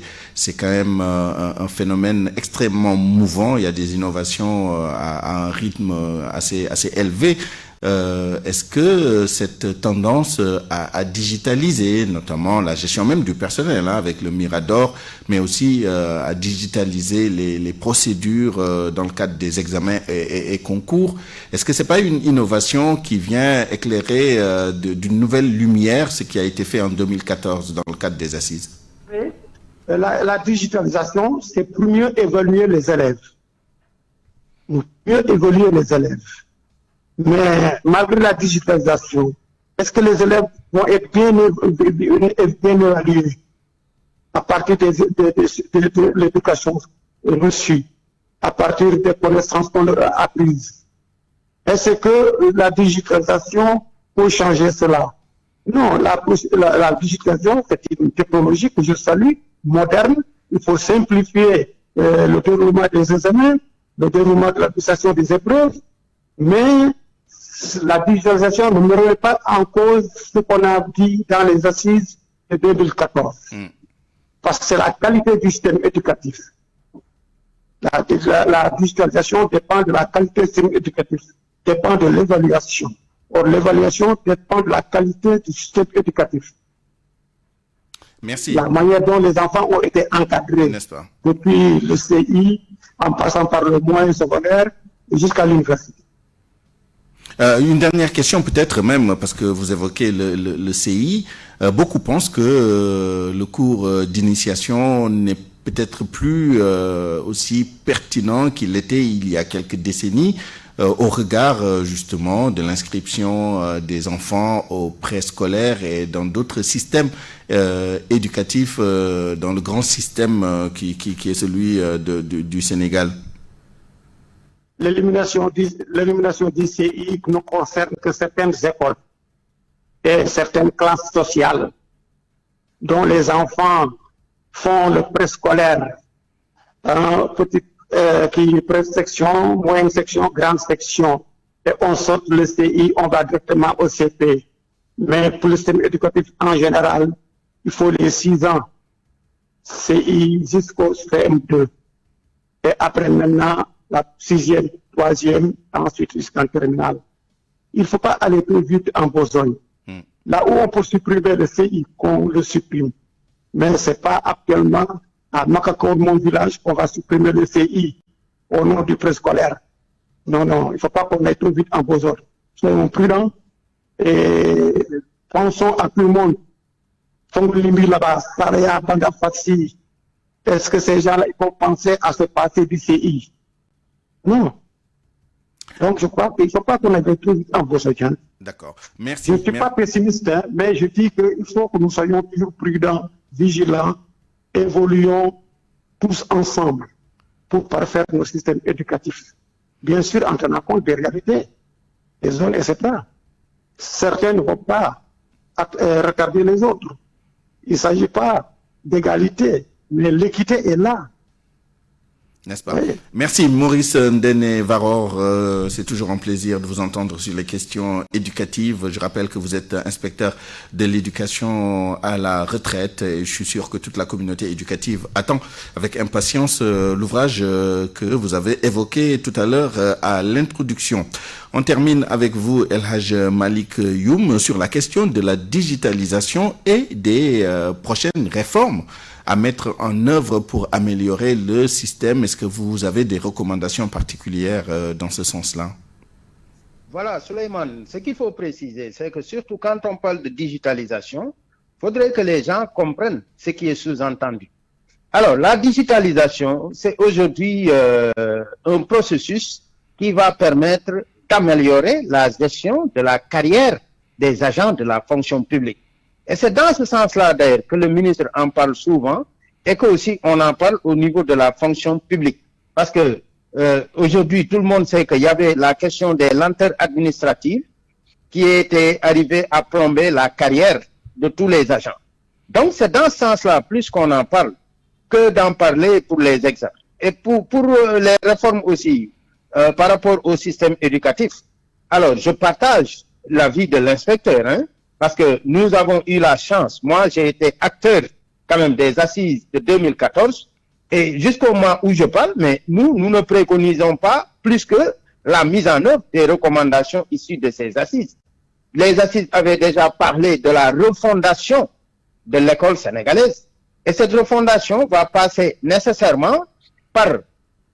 quand même un phénomène extrêmement mouvant, il y a des innovations à un rythme assez élevé. Est-ce que cette tendance à digitaliser, notamment la gestion même du personnel, avec le Mirador, mais aussi à digitaliser les procédures dans le cadre des examens et concours, est-ce que c'est pas une innovation qui vient éclairer d'une nouvelle lumière ce qui a été fait en 2014 dans le cadre des assises?
Oui. La digitalisation, c'est pour mieux évaluer les élèves. Mieux évaluer les élèves. Mais malgré la digitalisation, est-ce que les élèves vont être bien évalués à partir de l'éducation reçue, à partir des connaissances qu'on leur a apprises? Est-ce que la digitalisation peut changer cela? Non, la digitalisation, c'est une technologie que je salue, moderne. Il faut simplifier le déroulement des examens, le déroulement de l'application des épreuves, mais la digitalisation ne remet pas en cause ce qu'on a dit dans les assises de 2014. Parce que c'est la qualité du système éducatif. La digitalisation dépend de la qualité du système éducatif, dépend de l'évaluation. Or, l'évaluation dépend de la qualité du système éducatif.
Merci.
La manière dont les enfants ont été encadrés, depuis le CI, en passant par le moyen secondaire, jusqu'à l'université.
Une dernière question peut-être même, parce que vous évoquez le CI. Beaucoup pensent que le cours d'initiation n'est peut-être plus aussi pertinent qu'il était il y a quelques décennies, au regard justement de l'inscription des enfants au préscolaire et dans d'autres systèmes éducatifs, dans le grand système qui est celui du Sénégal.
L'élimination du CI ne concerne que certaines écoles et certaines classes sociales dont les enfants font le préscolaire, pré-section, moyenne section, grande section, et on sort le CI, on va directement au CP. Mais pour le système éducatif en général, il faut les 6 ans, CI jusqu'au CM2. Et après maintenant, la 6e, 3e, ensuite jusqu'en terminale. Il ne faut pas aller plus vite en besogne. Là où on peut supprimer le CI, qu'on le supprime. Mais ce n'est pas actuellement à Makakor, mon village, qu'on va supprimer le CI au nom du préscolaire. Non, il ne faut pas qu'on aille trop vite en besogne. Soyons prudents et pensons à tout le monde. Fonglimi là-bas, Saraya, Bandafassi. Est-ce que ces gens-là vont penser à se passer du CI? Non. Donc, je crois qu'il ne faut pas qu'on aille trop vite en besogne.
D'accord. Merci.
Je ne suis pas pessimiste, mais je dis qu'il faut que nous soyons toujours prudents, vigilants, évoluons tous ensemble pour parfaire nos systèmes éducatifs. Bien sûr, en tenant compte des réalités, des zones, etc. Certains ne vont pas regarder les autres. Il ne s'agit pas d'égalité, mais l'équité est là.
N'est-ce pas? Merci Maurice Ndene Varor. C'est toujours un plaisir de vous entendre sur les questions éducatives. Je rappelle que vous êtes inspecteur de l'éducation à la retraite et je suis sûr que toute la communauté éducative attend avec impatience l'ouvrage que vous avez évoqué tout à l'heure à l'introduction. On termine avec vous, El Hadj Malik Youm, sur la question de la digitalisation et des prochaines réformes à mettre en œuvre pour améliorer le système. Est-ce que vous avez des recommandations particulières dans ce sens-là?
Voilà, Souleymane, ce qu'il faut préciser, c'est que surtout quand on parle de digitalisation, il faudrait que les gens comprennent ce qui est sous-entendu. Alors, la digitalisation, c'est aujourd'hui un processus qui va permettre d'améliorer la gestion de la carrière des agents de la fonction publique. Et c'est dans ce sens-là, d'ailleurs, que le ministre en parle souvent et que aussi on en parle au niveau de la fonction publique. Parce que aujourd'hui, tout le monde sait qu'il y avait la question des lenteurs administratives qui était arrivée à plomber la carrière de tous les agents. Donc, c'est dans ce sens-là, plus qu'on en parle, que d'en parler pour les examens. Et pour les réformes aussi, par rapport au système éducatif. Alors, je partage l'avis de l'inspecteur, hein, parce que nous avons eu la chance, moi j'ai été acteur quand même des assises de 2014, et jusqu'au moment où je parle, mais nous ne préconisons pas plus que la mise en œuvre des recommandations issues de ces assises. Les assises avaient déjà parlé de la refondation de l'école sénégalaise, et cette refondation va passer nécessairement par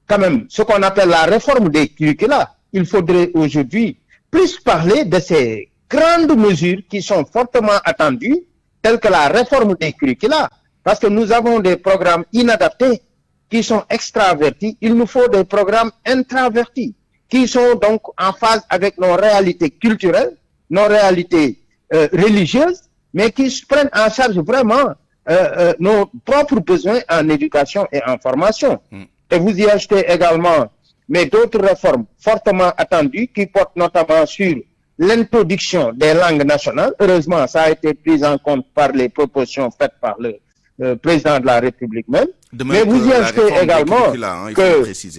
quand même ce qu'on appelle la réforme des curricula. Il faudrait aujourd'hui plus parler de ces grandes mesures qui sont fortement attendues, telles que la réforme des curricula, parce que nous avons des programmes inadaptés qui sont extravertis. Il nous faut des programmes intravertis qui sont donc en phase avec nos réalités culturelles, nos réalités religieuses, mais qui prennent en charge vraiment nos propres besoins en éducation et en formation. Et vous y ajoutez également, mais d'autres réformes fortement attendues qui portent notamment sur l'introduction des langues nationales. Heureusement, ça a été pris en compte par les propositions faites par le président de la République même. Mais vous y ajoutez également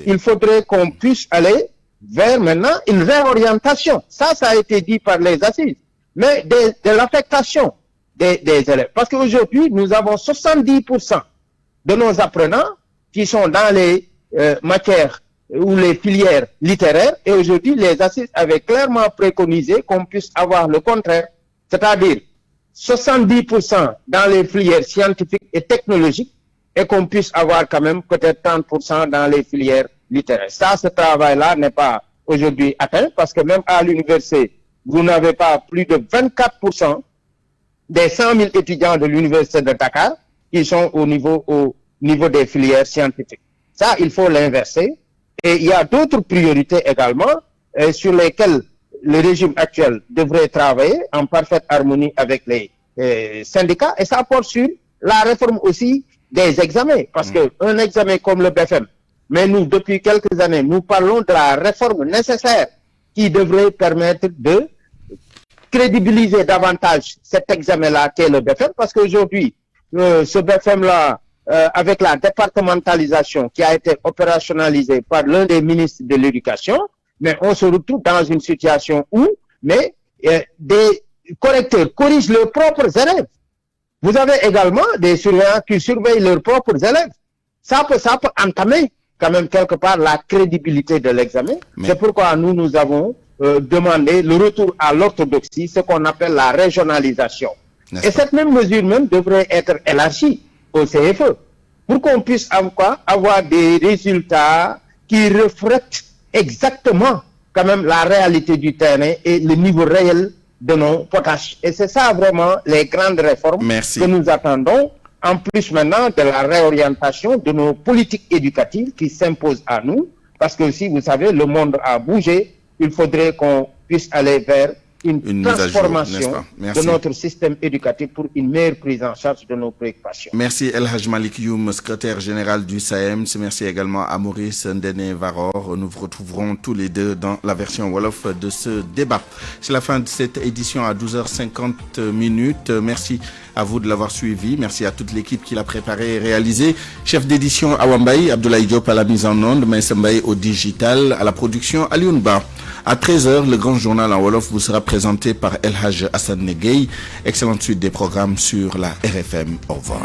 qu'il faudrait qu'on puisse aller vers maintenant une réorientation. Ça a été dit par les assises. Mais de l'affectation des élèves. Parce qu'aujourd'hui, nous avons 70% de nos apprenants qui sont dans les matières ou les filières littéraires, et aujourd'hui, les assises avaient clairement préconisé qu'on puisse avoir le contraire, c'est-à-dire 70% dans les filières scientifiques et technologiques, et qu'on puisse avoir quand même peut-être 30% dans les filières littéraires. Ça, ce travail-là n'est pas aujourd'hui atteint, parce que même à l'université, vous n'avez pas plus de 24% des 100 000 étudiants de l'université de Dakar qui sont au niveau des filières scientifiques. Ça, il faut l'inverser. Et il y a d'autres priorités également sur lesquelles le régime actuel devrait travailler en parfaite harmonie avec les syndicats. Et ça porte sur la réforme aussi des examens. Parce qu'un examen comme le BFM, mais nous, depuis quelques années, nous parlons de la réforme nécessaire qui devrait permettre de crédibiliser davantage cet examen-là qu'est le BFM. Parce qu'aujourd'hui, ce BFM-là, avec la départementalisation qui a été opérationnalisée par l'un des ministres de l'Éducation, mais on se retrouve dans une situation où des correcteurs corrigent leurs propres élèves. Vous avez également des surveillants qui surveillent leurs propres élèves. Ça peut entamer quand même quelque part la crédibilité de l'examen. C'est pourquoi nous avons demandé le retour à l'orthodoxie, ce qu'on appelle la régionalisation. Et cette même mesure même devrait être élargie au CFE, pour qu'on puisse avoir des résultats qui reflètent exactement quand même la réalité du terrain et le niveau réel de nos potages. Et c'est ça vraiment les grandes réformes que nous attendons, en plus maintenant de la réorientation de nos politiques éducatives qui s'imposent à nous, parce que si vous savez, le monde a bougé, il faudrait qu'on puisse aller vers une
mise à jour,
transformation
n'est-ce pas?
de notre système éducatif pour une meilleure prise en charge de nos préoccupations.
Merci El Hadj Malick Youm, secrétaire général du SAEMS. Merci également à Maurice Ndene Varor. Nous vous retrouverons tous les deux dans la version Wolof de ce débat. C'est la fin de cette édition à 12h50. Merci à vous de l'avoir suivi. Merci à toute l'équipe qui l'a préparé et réalisé. Chef d'édition Awambaye, Abdoulaye Diop à la mise en onde, Maïssa Mbaye au digital, à la production Alioune Ba. À 13h, le grand journal en Wolof vous sera présenté par El Hadj Hassan Negei. Excellente suite des programmes sur la RFM. Au revoir.